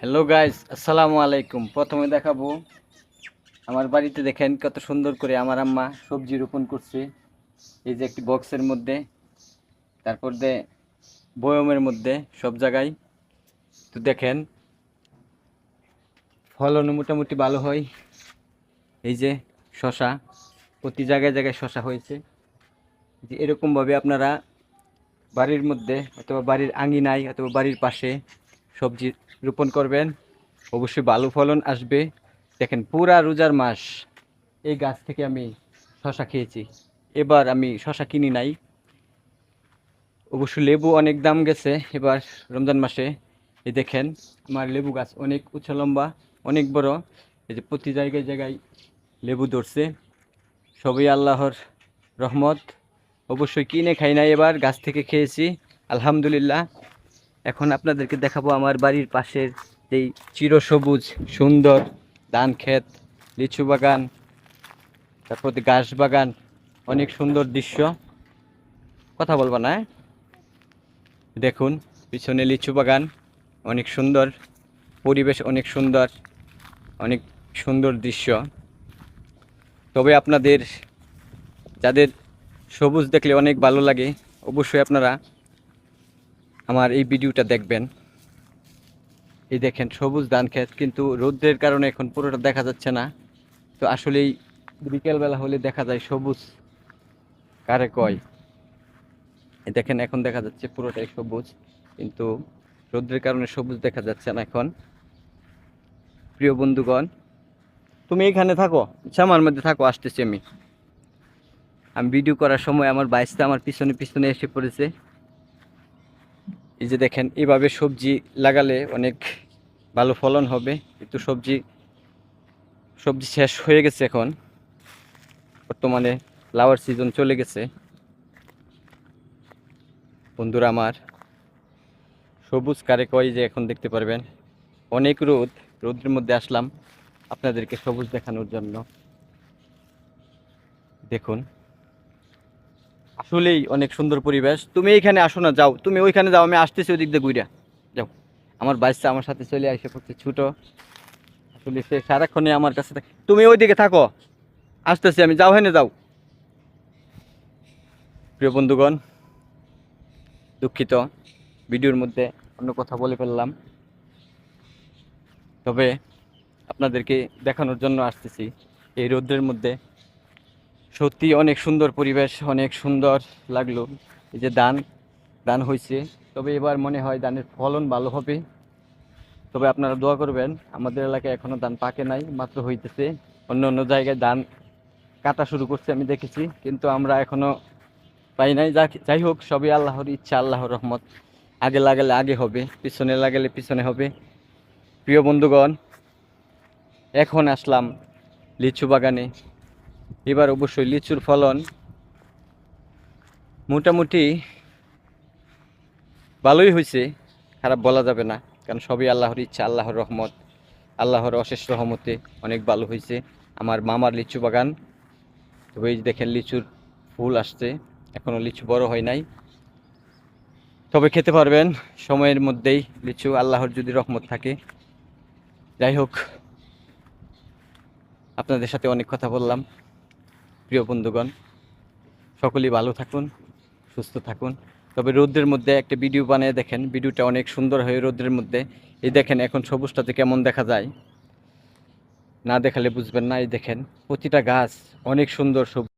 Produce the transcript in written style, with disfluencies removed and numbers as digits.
Hello guys, আসসালামু আলাইকুম। প্রথমে দেখাবো আমার বাড়িতে। দেখেন কত সুন্দর করে আমার আম্মা সবজি রোপণ করছে। এই যে একটি বক্সের মধ্যে, তারপর বয়মের মধ্যে, সব জায়গায়। তো দেখেন ফলন মোটামুটি ভালো হয়। এই যে শশা, প্রতি জায়গায় জায়গায় শশা হয়েছে। যে এরকমভাবে আপনারা বাড়ির মধ্যে অথবা বাড়ির আঙিনায় অথবা বাড়ির পাশে সবজি রোপণ করবেন, অবশ্যই ভালো ফলন আসবে। দেখেন পুরা রোজার মাস এই গাছ থেকে আমি শশা খেয়েছি। এবার আমি শশা কিনি নাই। অবশ্য লেবু অনেক দাম গেছে এবার রমজান মাসে। এই দেখেন আমার লেবু গাছ অনেক উঁচু লম্বা, অনেক বড়। এই যে প্রতি জায়গায় জায়গায় লেবু ধরছে, সবই আল্লাহর রহমত। অবশ্যই কিনে খাই নাই, এবার গাছ থেকে খেয়েছি, আলহামদুলিল্লাহ। এখন আপনাদেরকে দেখাবো আমার বাড়ির পাশের যেই চিরসবুজ সুন্দর ধান ক্ষেত, লিচু বাগান, তারপর ঘাস বাগান, অনেক সুন্দর দৃশ্য। কথা বলবো না, দেখুন পিছনে লিচু বাগান, অনেক সুন্দর পরিবেশ, অনেক সুন্দর, অনেক সুন্দর দৃশ্য। তবে আপনাদের যাদের সবুজ দেখলে অনেক ভালো লাগে, অবশ্যই আপনারা আমার এই ভিডিওটা দেখবেন। এই দেখেন সবুজ ধান ক্ষেত, কিন্তু রৌদ্রের কারণে এখন পুরোটা দেখা যাচ্ছে না। তো আসলেই বিকেলবেলা হলে দেখা যায় সবুজ কারে কয়। এই দেখেন এখন দেখা যাচ্ছে পুরোটাই সবুজ, কিন্তু রৌদ্রের কারণে সবুজ দেখা যাচ্ছে না এখন। প্রিয় বন্ধুগণ, তুমি এখানে থাকো, আমার মধ্যে থাকো, আসতেছি আমি। আমি ভিডিও করার সময় আমার বাইসটা আমার পিছনে পিছনে এসে পড়েছে। এই যে দেখেন এইভাবে সবজি লাগালে অনেক ভালো ফলন হবে, কিন্তু সবজি সবজি শেষ হয়ে গেছে এখন। বর্তমানে ফ্লাওয়ার সিজন চলে গেছে। বন্ধুরা আমার, সবুজ কারে কয় যে এখন দেখতে পারবেন। অনেক রোদের মধ্যে আসলাম আপনাদেরকে সবুজ দেখানোর জন্য। দেখুন আসলেই অনেক সুন্দর পরিবেশ। তুমি এইখানে আসো না, যাও তুমি ওইখানে যাও, আমি আসতেছি ওই দিক দিয়ে ঘুরে যাও। আমার বাচ্চা আমার সাথে চলে আসে পড়ছে, ছোট। আসলে সে সারাক্ষণে আমার কাছে থাকে। তুমি ওই দিকে থাকো, আসতেছি আমি, যাও হেনে যাও। প্রিয় বন্ধুগণ, দুঃখিত ভিডিওর মধ্যে অন্য কথা বলে ফেললাম। তবে আপনাদেরকে দেখানোর জন্য আসতেছি এই রৌদ্রের মধ্যে। সত্যি অনেক সুন্দর পরিবেশ, অনেক সুন্দর লাগলো। এই যে ধান হয়েছে, তবে এবার মনে হয় ধানের ফলন ভালো হবে। তবে আপনারা দোয়া করবেন, আমাদের এলাকায় এখনো ধান পাকে নাই, মাত্র হইতেছে। অন্য অন্য জায়গায় ধান কাটা শুরু করছে আমি দেখেছি, কিন্তু আমরা এখনো পাই নাই। যাই হোক, সবই আল্লাহর ইচ্ছা, আল্লাহর রহমত। আগে লাগালে আগে হবে, পিছনে লাগালে পিছনে হবে। প্রিয় বন্ধুগণ, এখন আসলাম লিচু বাগানে। এবার অবশ্যই লিচুর ফলন মোটামুটি ভালোই হয়েছে, খারাপ বলা যাবে না, কারণ সবই আল্লাহর ইচ্ছা, আল্লাহর রহমত, আল্লাহর অশেষ রহমতে অনেক ভালো হয়েছে আমার মামার লিচু বাগান। তবে এই যে দেখেন লিচুর ফুল আসছে, এখনো লিচু বড় হয় নাই। তবে খেতে পারবেন সময়ের মধ্যেই লিচু, আল্লাহর যদি রহমত থাকে। যাই হোক, আপনাদের সাথে অনেক কথা বললাম। প্রিয় বন্ধুগণ, সকলেই ভালো থাকুন, সুস্থ থাকুন। তবে রৌদ্রের মধ্যে একটা ভিডিও বানিয়ে দেখেন, ভিডিওটা অনেক সুন্দর হয় রৌদ্রের মধ্যে। এই দেখেন এখন সবুজটাতে কেমন দেখা যায়, না দেখালে বুঝবেন না। এই দেখেন প্রতিটা গাছ অনেক সুন্দর সবুজ।